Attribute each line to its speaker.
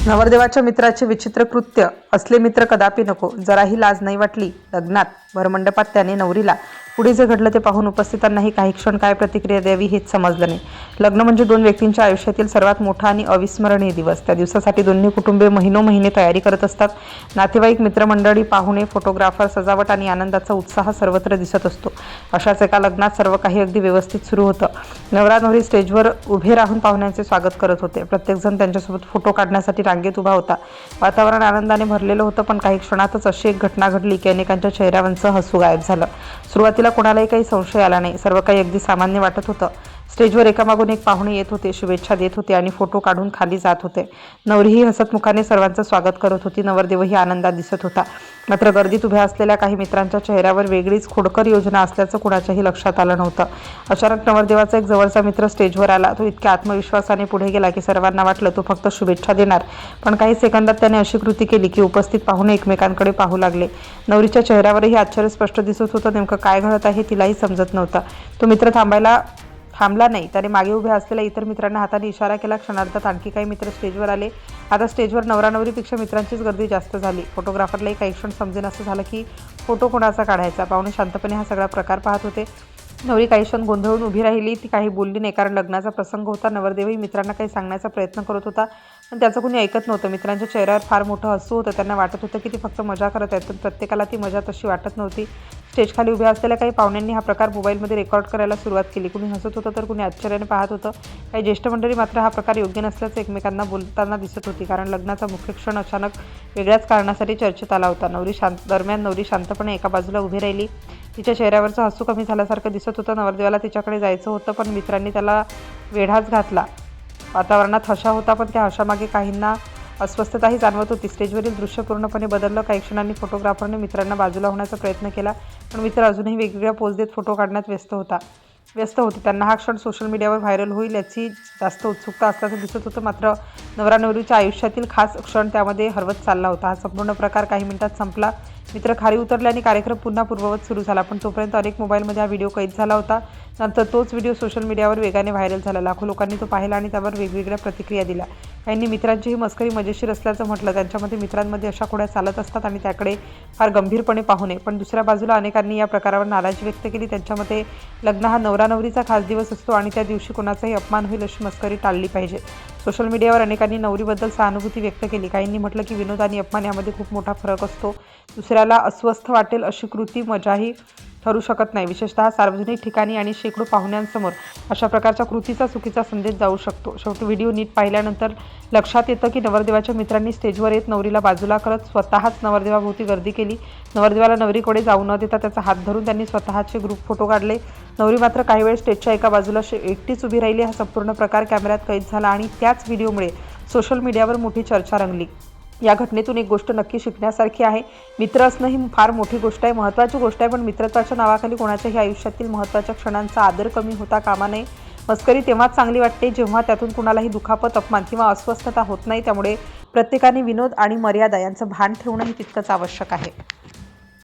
Speaker 1: नवरदेवाच्या मित्राचे विचित्र कृत्य. असले मित्र कदापि नको. जराही लाज नाही वाटली. लग्नात भरमंडपात त्याने नवरीला पुढे जे घडलं ते पाहून उपस्थितांनाही काही क्षण काय प्रतिक्रिया द्यावी हेच समजलं नाही. लग्न म्हणजे दोन व्यक्तींच्या आयुष्यातील सर्वात मोठा आणि अविस्मरणीय दिवस. त्या दिवसासाठी दोन्ही कुटुंबे महिनोमहिने तयारी करत असतात. नातेवाईक, मित्रमंडळी, पाहुणे, फोटोग्राफर, सजावट आणि आनंदाचा उत्साह सर्वत्र दिसत असतो. अशाच एका लग्नात सर्व काही अगदी व्यवस्थित सुरू होतं. नवरा नवरी स्टेजवर उभे राहून पाहुण्यांचे स्वागत करत होते. प्रत्येकजण त्यांच्यासोबत फोटो काढण्यासाठी रांगेत उभा होता. वातावरण आनंदाने भरलेलं होतं, पण काही क्षणातच अशी एक घटना घडली की अनेकांच्या चेहऱ्यावरचं हसू गायब झालं. सुरुवातीला कोणालाही काही संशय आला नाही. सर्व काही अगदी सामान्य वाटत होतं. स्टेजवर एकामागून एक पाहुणे येत होते, शुभेच्छा देत होते आणि फोटो काढून खाली जात होते. नवरीही हसतमुखाने सर्वांचं स्वागत करत होती. नवरदेवही आनंदात दिसत होता. मात्र गर्दीत उभ्या असलेल्या काही मित्रांच्या चेहऱ्यावर वेगळीच खोडकर योजना असल्याचं कुणाच्याही लक्षात आलं नव्हतं. अचानक नवरदेवाचा एक जवळचा मित्र स्टेजवर आला. तो इतक्या आत्मविश्वासाने पुढे गेला की सर्वांना वाटलं तो फक्त शुभेच्छा देणार. पण काही सेकंदात त्याने अशी कृती केली की उपस्थित पाहुणे एकमेकांकडे पाहू लागले. नवरीच्या चेहऱ्यावरही आश्चर्य स्पष्ट दिसत होतं. नेमकं काय घडत आहे तिलाही समजत नव्हतं. तो मित्र थांबला नाही. त्याने मागे उभ्या असलेल्या इतर मित्रांना हाताने इशारा केला. क्षणार्धात आणखी काही मित्र स्टेजवर आले. आता स्टेजवर नवरा नवरीपेक्षा मित्रांचीच गर्दी जास्त झाली. फोटोग्राफरलाही काही क्षण समजेन असं झालं की फोटो कोणाचा काढायचा. पाहुणे शांतपणे हा सगळा प्रकार पाहत होते. नवरी काही क्षण गोंधळून उभी राहिली. ती काही बोलली नाही, कारण लग्नाचा प्रसंग होता. नवरदेवही मित्रांना काही सांगण्याचा प्रयत्न करत होता, पण त्याचं कोणी ऐकत नव्हतं. मित्रांच्या चेहऱ्यावर फार मोठं हसू होतं. त्यांना वाटत होतं की ती फक्त मजा करत आहेत, पण प्रत्येकाला ती मजा तशी वाटत नव्हती. स्टेजखाली उभ्या असलेल्या काही पाहुण्यांनी हा प्रकार मोबाईलमध्ये रेकॉर्ड करायला सुरुवात केली. कुणी हसत होतं तर कुणी आश्चर्याने पाहत होतं. काही ज्येष्ठ मंडळी मात्र हा प्रकार योग्य नसल्याचं एकमेकांना बोलताना दिसत होती, कारण लग्नाचा मुख्य क्षण अचानक वेगळ्याच कारणासाठी चर्चेत आला होता. दरम्यान नवरी शांतपणे एका बाजूला उभी राहिली. तिच्या चेहऱ्यावरचं हसू कमी झाल्यासारखं दिसत होतं. नवरदेवाला तिच्याकडे जायचं होतं, पण मित्रांनी त्याला वेढाच घातला. वातावरणात हशा होता, पण त्या हशामागे काहींना अस्वस्थताही जाणवत होती. स्टेजवरील दृश्य पूर्णपणे बदललं. काही क्षणांनी फोटोग्राफरने मित्रांना बाजूला होण्याचा प्रयत्न केला, पण मित्र अजूनही वेगवेगळ्या पोज देत फोटो काढण्यात व्यस्त होते. त्यांना हा क्षण सोशल मीडियावर व्हायरल होईल याची जास्त उत्सुकता असल्याचं दिसत होतं. मात्र नवरा नवरीच्या आयुष्यातील खास क्षण त्यामध्ये हरवत चालला होता. हा संपूर्ण प्रकार काही मिनिटात संपला. मित्र खाली उतरले आणि कार्यक्रम पुन्हा पूर्ववत सुरू झाला. पण तोपर्यंत अनेक मोबाईलमध्ये हा व्हिडिओ कैद झाला होता. नंतर तोच व्हिडिओ सोशल मीडियावर वेगाने व्हायरल झाला. लाखो लोकांनी तो पाहिला आणि त्यावर वेगवेगळ्या प्रतिक्रिया दिल्या. काहींनी मित्रांची ही मस्करी मजेशीर असल्याचं म्हटलं. त्यांच्यामध्ये मित्रांमध्ये अशा खोड्या चालत असतात आणि त्याकडे फार गंभीरपणे पाहू नये. पण दुसऱ्या बाजूला अनेकांनी या प्रकारावर नाराजी व्यक्त केली. त्यांच्या मते लग्न हा नवरा नवरीचा खास दिवस असतो आणि त्या दिवशी कोणाचाही अपमान होईल अशी मस्करी टाळली पाहिजे. सोशल मीडियावर अनेकांनी नवरीबद्दल सहानुभूती व्यक्त केली. काहींनी म्हटलं की विनोद आणि अपमान यामध्ये खूप मोठा फरक असतो. दुसऱ्याला अस्वस्थ वाटेल अशी कृती मजाही ठरू शकत नाही. विशेषतः सार्वजनिक ठिकाणी आणि शेकडो पाहुण्यांसमोर अशा प्रकारच्या कृतीचा चुकीचा संदेश जाऊ शकतो. शेवटी व्हिडिओ नीट पाहिल्यानंतर लक्षात येतं की नवरदेवाच्या मित्रांनी स्टेजवर येत नवरीला बाजूला करत स्वतःच नवरदेवाभोवती गर्दी केली. नवरदेवाला नवरीकडे जाऊ न देता त्याचा हात धरून त्यांनी स्वतःचे ग्रुप फोटो काढले. नवरी मात्र काही वेळ स्टेजच्या एका बाजूला एकटीच उभी राहिली. हा संपूर्ण प्रकार कॅमेऱ्यात कैद झाला आणि त्याच व्हिडिओमुळे सोशल मीडियावर मोठी चर्चा रंगली. या घटनेतून एक गोष्ट नक्की शिकण्यासारखी आहे. मित्र असणं ही फार मोठी गोष्ट आहे, महत्त्वाची गोष्ट आहे, पण मित्रत्वाच्या नावाखाली कोणाच्याही आयुष्यातील महत्त्वाच्या क्षणांचा आदर कमी होता कामा नये. मस्करी तेव्हाच चांगली वाटते जेव्हा त्यातून कुणालाही दुखापत, अपमान किंवा अस्वस्थता होत नाही. त्यामुळे प्रत्येकाने विनोद आणि मर्यादा यांचं भान ठेवणंही तितकंच आवश्यक आहे.